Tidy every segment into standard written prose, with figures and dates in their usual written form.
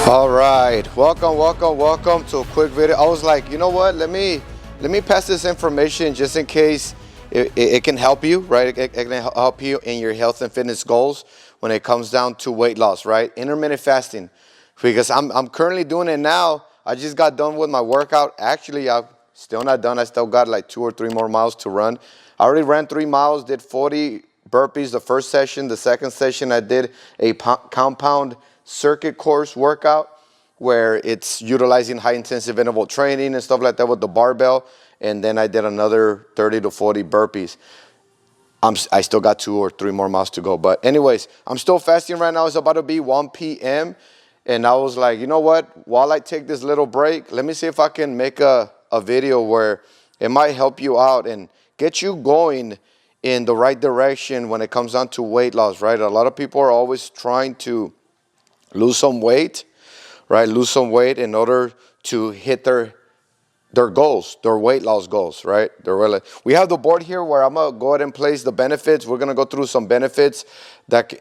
All right, welcome to a quick video. I was like, you know what, let me pass this information just in case it can help you, right? It can help you in your health and fitness goals when it comes down to weight loss, right? Intermittent fasting, because I'm currently doing it now. I just got done with my workout. Actually, I'm still not done. I still got like 2 or 3 more miles to run. I already ran 3 miles, did 40 burpees the first session. The second session I did a compound circuit course workout where it's utilizing high intensive interval training and stuff like that with the barbell. And then I did another 30 to 40 burpees. I still got 2 or 3 more miles to go. But anyways, I'm still fasting right now. It's about to be 1 p.m. And I was like, you know what? While I take this little break, let me see if I can make a video where it might help you out and get you going in the right direction when it comes down to weight loss, right? A lot of people are always trying to lose some weight, right? Lose some weight in order to hit their goals, their weight loss goals, right? We have the board here where I'm going to go ahead and place the benefits. We're going to go through some benefits that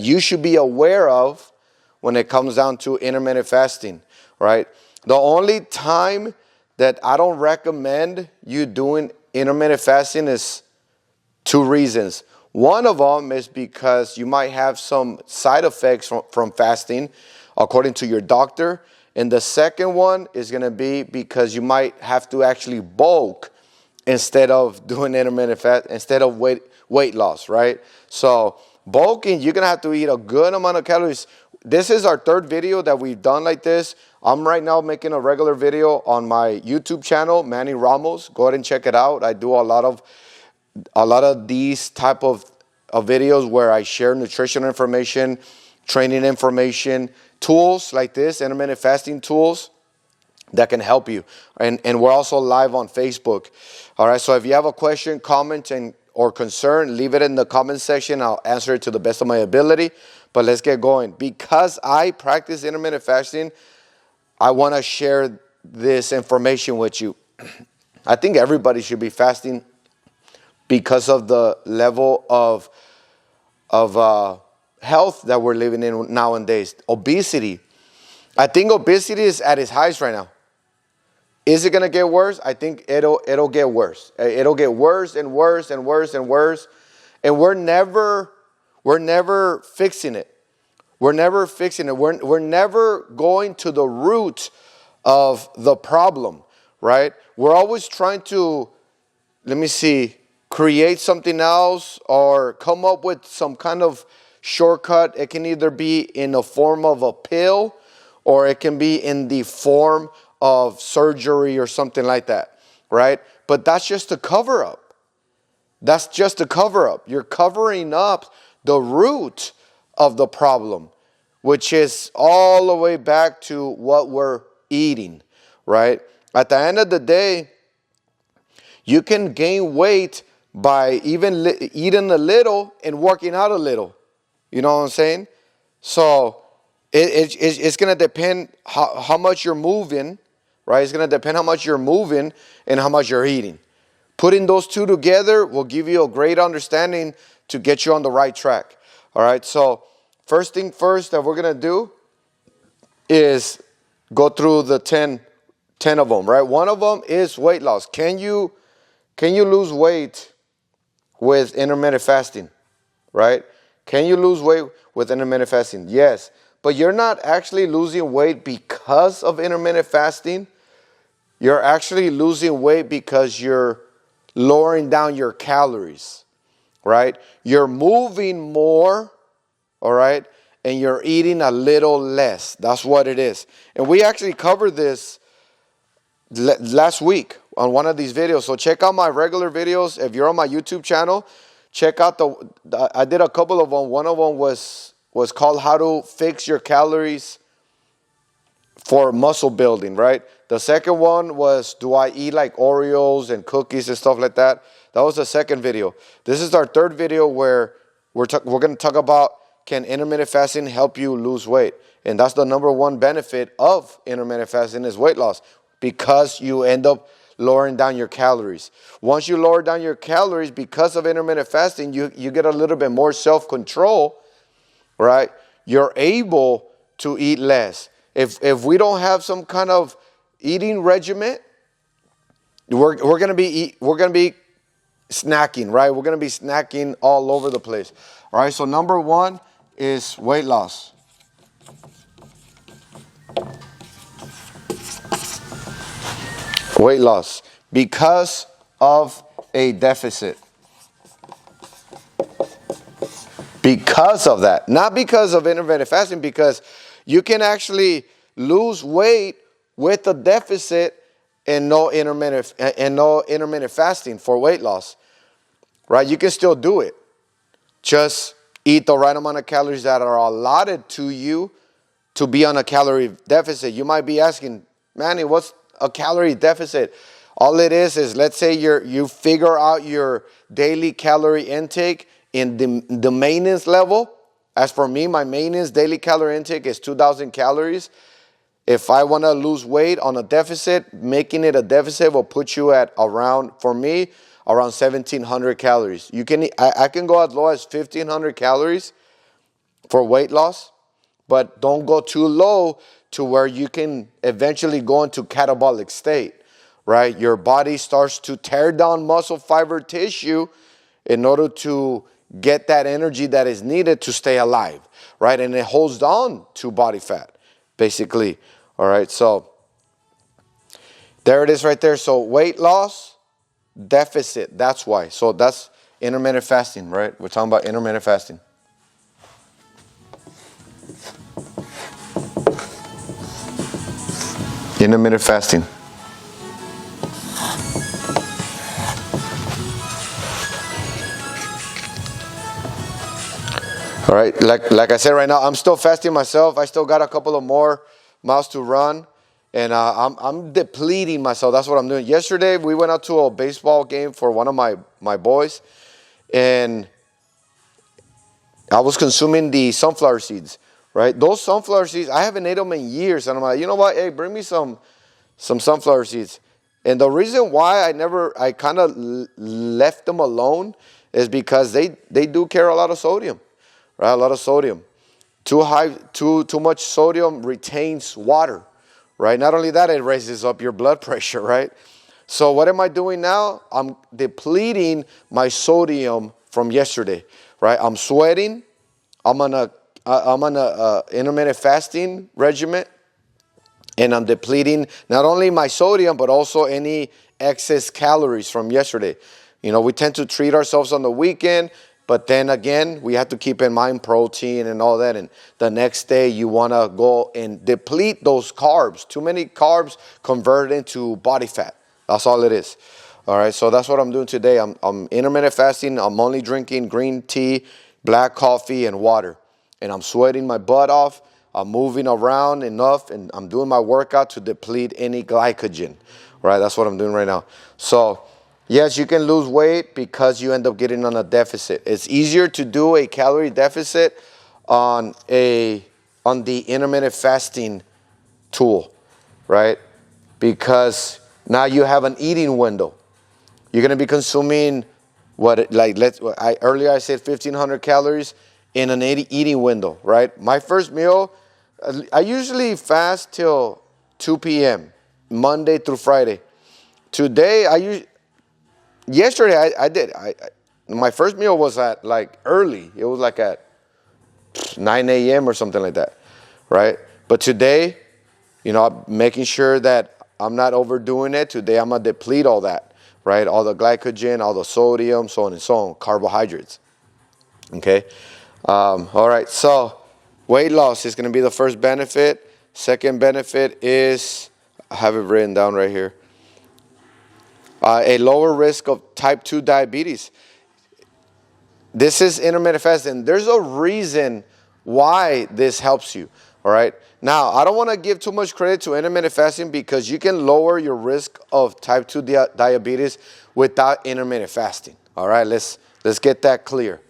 you should be aware of when it comes down to intermittent fasting, right? The only time that I don't recommend you doing intermittent fasting is 2 reasons. One of them is because you might have some side effects from fasting, according to your doctor. And the second one is going to be because you might have to actually bulk instead of doing intermittent fast, instead of weight loss, right? So bulking, you're going to have to eat a good amount of calories. This is our 3rd video that we've done like this. I'm right now making a regular video on my YouTube channel, Manny Ramos. Go ahead and check it out. I do a lot of these type of videos where I share nutrition information, training information, tools like this, intermittent fasting tools that can help you. And we're also live on Facebook. All right, so if you have a question, comment, or concern, leave it in the comment section. I'll answer it to the best of my ability. But let's get going. Because I practice intermittent fasting, I want to share this information with you. I think everybody should be fasting because of the level of health that we're living in nowadays. Obesity. I think obesity is at its highest right now. Is it going to get worse? I think it'll get worse. It'll get worse and worse and worse and worse. And we're never fixing it. We're never fixing it. We're never going to the root of the problem, right? We're always trying to, create something else or come up with some kind of shortcut. It can either be in the form of a pill or it can be in the form of surgery or something like that, right? But that's just a cover up. That's just a cover up. You're covering up the root of the problem, which is all the way back to what we're eating, right? At the end of the day, you can gain weight by even eating a little and working out a little. You know what I'm saying? So it's going to depend how much you're moving, right? It's going to depend how much you're moving and how much you're eating. Putting those 2 together will give you a great understanding to get you on the right track. All right, so first thing first that we're going to do is go through the 10 of them, right? One of them is weight loss. Can you lose weight with intermittent fasting, right? Can you lose weight with intermittent fasting? Yes, but you're not actually losing weight because of intermittent fasting. You're actually losing weight because you're lowering down your calories, right? You're moving more, all right, and you're eating a little less. That's what it is. And we actually covered this last week on one of these videos. So check out my regular videos. If you're on my YouTube channel, check out I did a couple of them. One of them was called How to Fix Your Calories for Muscle Building, right? The second one was, do I eat like Oreos and cookies and stuff like that? That was the second video. This is our 3rd video where we're going to talk about, can intermittent fasting help you lose weight? And that's the number 1 benefit of intermittent fasting is weight loss, because you end up lowering down your calories. Once you lower down your calories because of intermittent fasting, you get a little bit more self-control, right? You're able to eat less. If we don't have some kind of eating regimen, we're gonna be snacking, right? We're gonna be snacking all over the place. All right. So number one is weight loss. Weight loss because of a deficit. Because of that, not because of intermittent fasting, because you can actually lose weight with a deficit and no intermittent fasting for weight loss, right? You can still do it. Just eat the right amount of calories that are allotted to you to be on a calorie deficit. You might be asking, Manny, what's a calorie deficit? All it is let's say you figure out your daily calorie intake in the maintenance level. As for me, my maintenance daily calorie intake is 2,000 calories. If I want to lose weight on a deficit, making it a deficit will put you at around, for me, around 1,700 calories. I can go as low as 1,500 calories for weight loss, but don't go too low to where you can eventually go into catabolic state, right? Your body starts to tear down muscle fiber tissue in order to get that energy that is needed to stay alive, right? And it holds on to body fat, basically. All right, so there it is right there. So weight loss, deficit, that's why. So that's intermittent fasting, right? We're talking about intermittent fasting. Intermittent fasting. All right, like I said right now, I'm still fasting myself. I still got a couple of more miles to run, and I'm depleting myself. That's what I'm doing. Yesterday, we went out to a baseball game for one of my boys, and I was consuming the sunflower seeds, right? Those sunflower seeds, I haven't ate them in years, and I'm like, you know what? Hey, bring me some sunflower seeds. And the reason why I kind of left them alone is because they do carry a lot of sodium. Right, a lot of sodium. Too much sodium retains water, right? Not only that, it raises up your blood pressure, right? So what am I doing now? I'm depleting my sodium from yesterday, right? I'm sweating. I'm on a intermittent fasting regimen, and I'm depleting not only my sodium but also any excess calories from yesterday. You know, we tend to treat ourselves on the weekend. But then again, we have to keep in mind protein and all that. And the next day, you want to go and deplete those carbs. Too many carbs convert into body fat. That's all it is. All right, so that's what I'm doing today. I'm intermittent fasting. I'm only drinking green tea, black coffee, and water. And I'm sweating my butt off. I'm moving around enough, and I'm doing my workout to deplete any glycogen. All right, that's what I'm doing right now. So yes, you can lose weight because you end up getting on a deficit. It's easier to do a calorie deficit on the intermittent fasting tool, right? Because now you have an eating window. You're going to be consuming earlier I said 1,500 calories in an eating window, right? My first meal, I usually fast till 2 p.m. Monday through Friday. Today Yesterday I did. My first meal was at early. It was like at 9 a.m. or something like that, right? But today, I'm making sure that I'm not overdoing it. Today I'm gonna deplete all that, right? All the glycogen, all the sodium, so on and so on, carbohydrates. Okay. All right. So weight loss is gonna be the first benefit. Second benefit is, I have it written down right here. A lower risk of type 2 diabetes. This is intermittent fasting. There's a reason why this helps you, all right? Now, I don't want to give too much credit to intermittent fasting because you can lower your risk of type 2 diabetes without intermittent fasting, all right? Let's get that clear,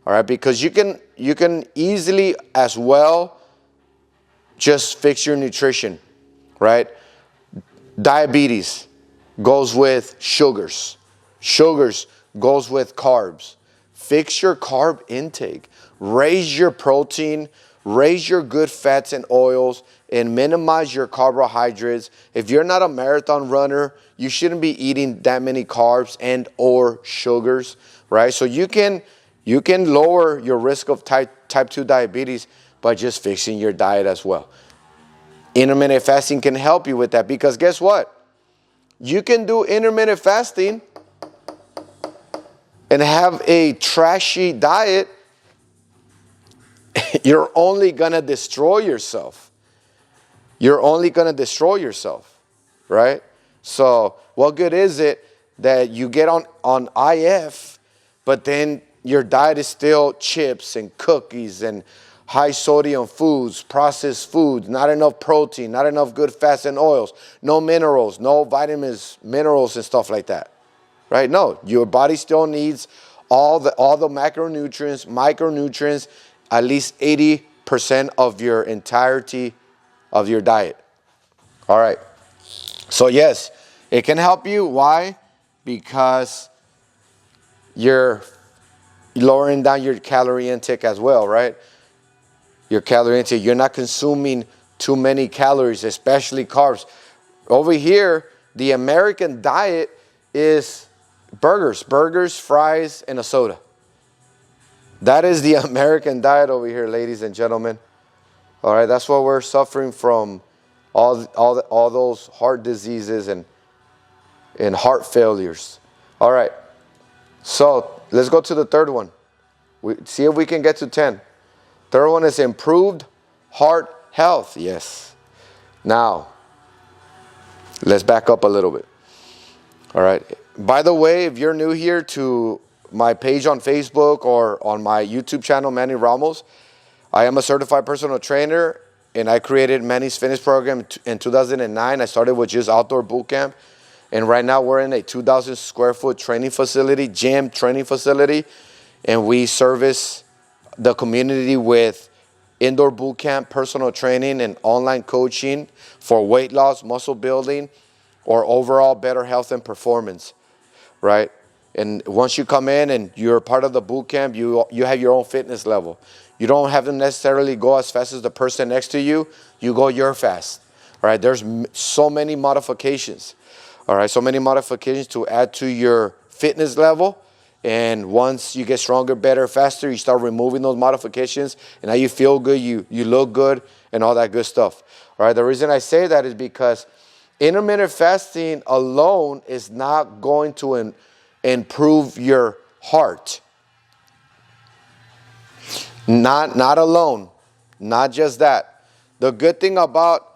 all right? Because you can easily as well just fix your nutrition, right? Diabetes goes with sugars. Sugars goes with carbs. fix your carb intake, raise your protein, raise your good fats and oils, and minimize your carbohydrates. If you're not a marathon runner, you shouldn't be eating that many carbs and or sugars, right? So you can lower your risk of type 2 diabetes by just fixing your diet as well. Intermittent fasting can help you with that, because guess what? You can do intermittent fasting and have a trashy diet. You're only going to destroy yourself. You're only going to destroy yourself, right? So what good is it that you get on IF, but then your diet is still chips and cookies and high sodium foods, processed foods, not enough protein, not enough good fats and oils, no minerals, no vitamins, minerals and stuff like that, right? No, your body still needs all the macronutrients, micronutrients, at least 80% of your entirety of your diet. All right. So yes, it can help you. Why? Because you're lowering down your calorie intake as well, right? Your calorie intake. You're not consuming too many calories, especially carbs. Over here, the American diet is burgers, fries, and a soda. That is the American diet over here, ladies and gentlemen. All right, that's why we're suffering from all those heart diseases and heart failures. All right, so let's go to the third one. See if we can get to 10. Third one is improved heart health. Yes. Now, let's back up a little bit. All right. By the way, if you're new here to my page on Facebook or on my YouTube channel, Manny Ramos, I am a certified personal trainer, and I created Manny's fitness program in 2009. I started with just outdoor boot camp, and right now we're in a 2,000 square foot training facility, gym training facility, and we service the community with indoor boot camp, personal training, and online coaching for weight loss, muscle building, or overall better health and performance, right? And once you come in and you're part of the boot camp, you have your own fitness level. You don't have to necessarily go as fast as the person next to you. You go your fast. All right, there's so many modifications. All right, so many modifications to add to your fitness level. And once you get stronger, better, faster, you start removing those modifications. And now you feel good, you look good, and all that good stuff. All right, the reason I say that is because intermittent fasting alone is not going to improve your heart. Not alone. Not just that. The good thing about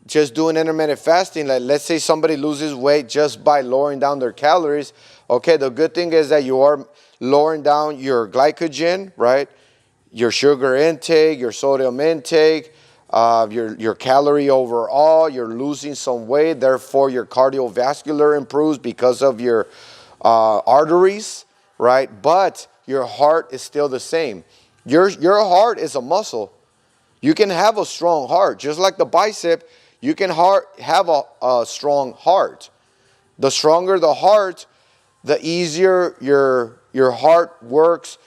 just doing intermittent fasting, like let's say somebody loses weight just by lowering down their calories. Okay, the good thing is that you are lowering down your glycogen, right? Your sugar intake, your sodium intake, your calorie overall. You're losing some weight. Therefore, your cardiovascular improves because of your arteries, right? But your heart is still the same. Your heart is a muscle. You can have a strong heart. Just like the bicep, you can have a strong heart. The stronger the heart, the easier your heart works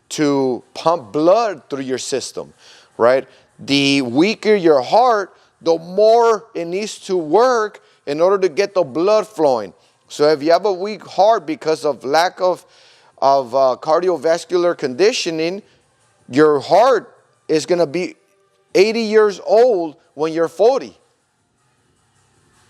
to pump blood through your system, right? The weaker your heart, the more it needs to work in order to get the blood flowing. So if you have a weak heart because of lack of cardiovascular conditioning, your heart is going to be 80 years old when you're 40.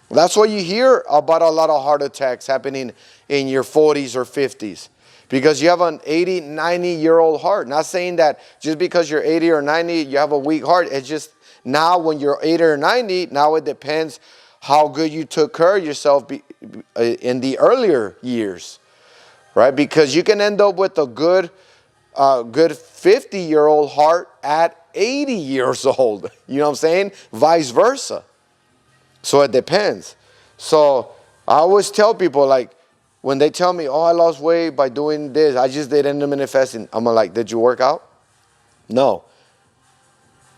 That's why you hear about a lot of heart attacks happening in your 40s or 50s. Because you have an 80, 90-year-old heart. Not saying that just because you're 80 or 90, you have a weak heart. It's just now when you're 80 or 90, now it depends how good you took care of yourself in the earlier years. Right? Because you can end up with a good 50-year-old heart at 80 years old. You know what I'm saying? Vice versa. So it depends. So I always tell people, like, when they tell me, oh, I lost weight by doing this, I just did intermittent fasting. I'm like, did you work out? No.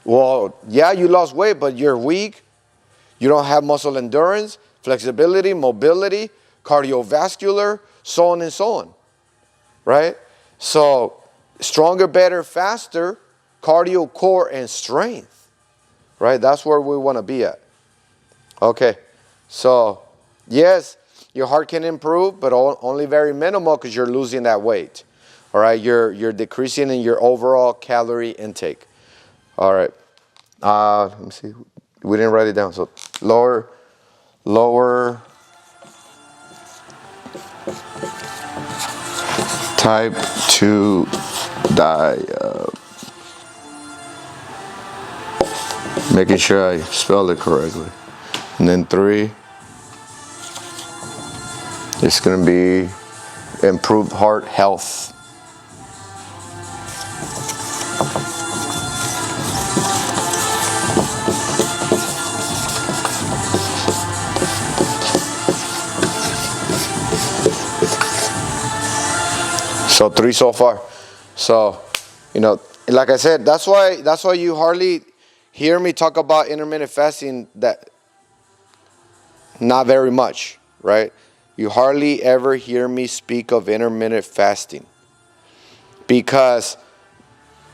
Well, yeah, you lost weight, but you're weak. You don't have muscle endurance, flexibility, mobility, cardiovascular, so on and so on. Right? So stronger, better, faster, cardio, core, and strength, right? That's where we want to be at. Okay, so yes, your heart can improve, but only very minimal because you're losing that weight. All right, you're decreasing in your overall calorie intake. All right, let me see. We didn't write it down. So lower type 2 diet. Making sure I spelled it correctly. And then 3, it's going to be improved heart health. So 3 so far. So, like I said, that's why you hardly hear me talk about intermittent fasting, that not very much, right? You hardly ever hear me speak of intermittent fasting because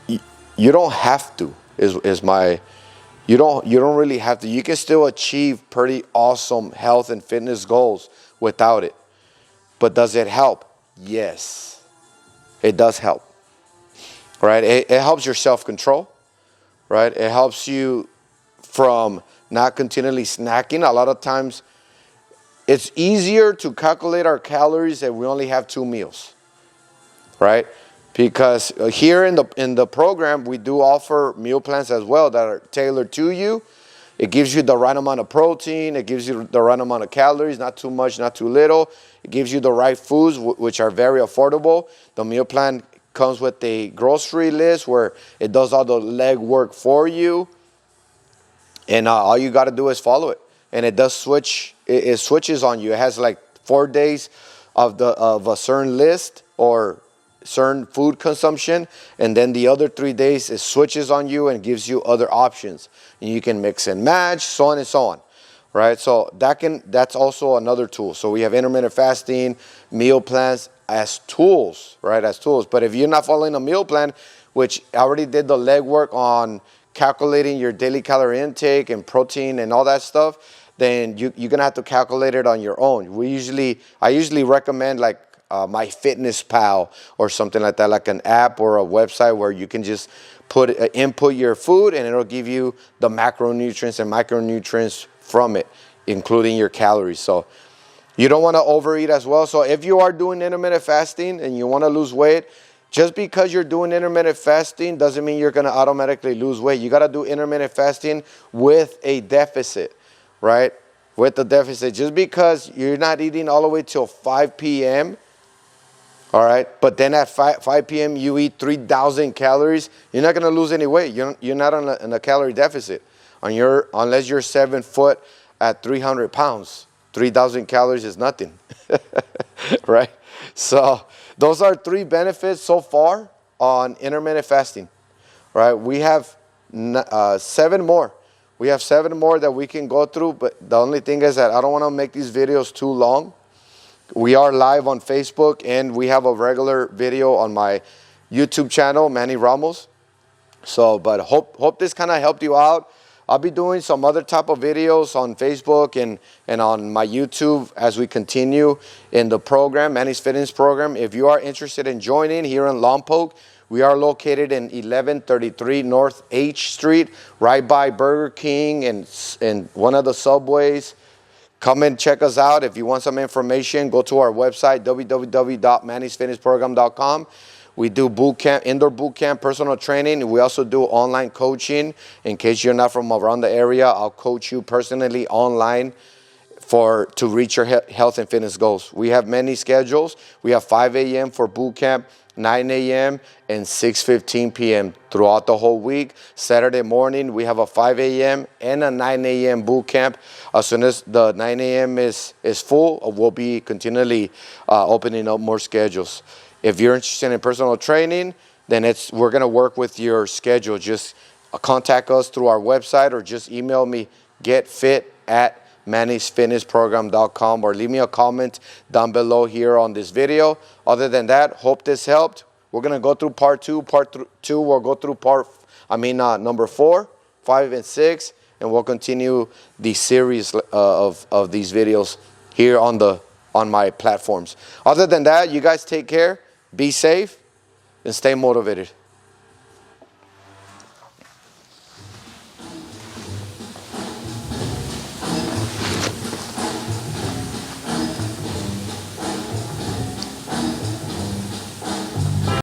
you don't have to. You don't really have to. You can still achieve pretty awesome health and fitness goals without it. But does it help? Yes. It does help, right? It helps your self-control, right? It helps you from not continually snacking. A lot of times, it's easier to calculate our calories if we only have 2 meals, right? Because here in the program, we do offer meal plans as well that are tailored to you. It gives you the right amount of protein. It gives you the right amount of calories, not too much, not too little. It gives you the right foods, which are very affordable. The meal plan comes with a grocery list where it does all the leg work for you. And all you got to do is follow it. And it does switch. It switches on you. It has like 4 days of a certain list or certain food consumption, and then the other 3 days it switches on you and gives you other options, and you can mix and match, so on and so on, right? So that's also another tool. So we have intermittent fasting, meal plans as tools, right? As tools. But if you're not following a meal plan, which I already did the legwork on calculating your daily calorie intake and protein and all that stuff, then you're gonna have to calculate it on your own. I usually recommend like MyFitnessPal or something like that, like an app or a website where you can just input your food and it'll give you the macronutrients and micronutrients from it, including your calories. So you don't want to overeat as well. So if you are doing intermittent fasting and you want to lose weight, just because you're doing intermittent fasting doesn't mean you're going to automatically lose weight. You got to do intermittent fasting with a deficit, right? With the deficit. Just because you're not eating all the way till 5 p.m., all right, but then at 5 p.m. you eat 3,000 calories, you're not going to lose any weight. You're not on a calorie deficit unless you're 7 foot at 300 pounds. 3,000 calories is nothing, right? So those are 3 benefits so far on intermittent fasting, right? We have 7 more. We have 7 more that we can go through, but the only thing is that I don't want to make these videos too long. We are live on Facebook, and we have a regular video on my YouTube channel, Manny Ramos. So, but hope this kind of helped you out. I'll be doing some other type of videos on Facebook and on my YouTube as we continue in the program, Manny's Fitness Program. If you are interested in joining here in Lompoc, we are located in 1133 North H Street, right by Burger King and one of the Subways. Come and check us out. If you want some information, go to our website, www.mannysfitnessprogram.com. We do boot camp, indoor boot camp, personal training. We also do online coaching. In case you're not from around the area, I'll coach you personally online to reach your health and fitness goals. We have many schedules. We have 5 a.m. for boot camp, 9 a.m. and 6:15 p.m. throughout the whole week. Saturday morning, we have a 5 a.m. and a 9 a.m. boot camp. As soon as the 9 a.m. is full, we'll be continually opening up more schedules. If you're interested in personal training, then we're going to work with your schedule. Just contact us through our website or just email me, getfit@mannysfitnessprogram.com, or leave me a comment down below here on this video. Other than that, hope this helped. We're going to go through part 2. Two, we'll go through number 4, 5, and 6. And we'll continue the series of these videos here on my platforms. Other than that, you guys take care, be safe, and stay motivated.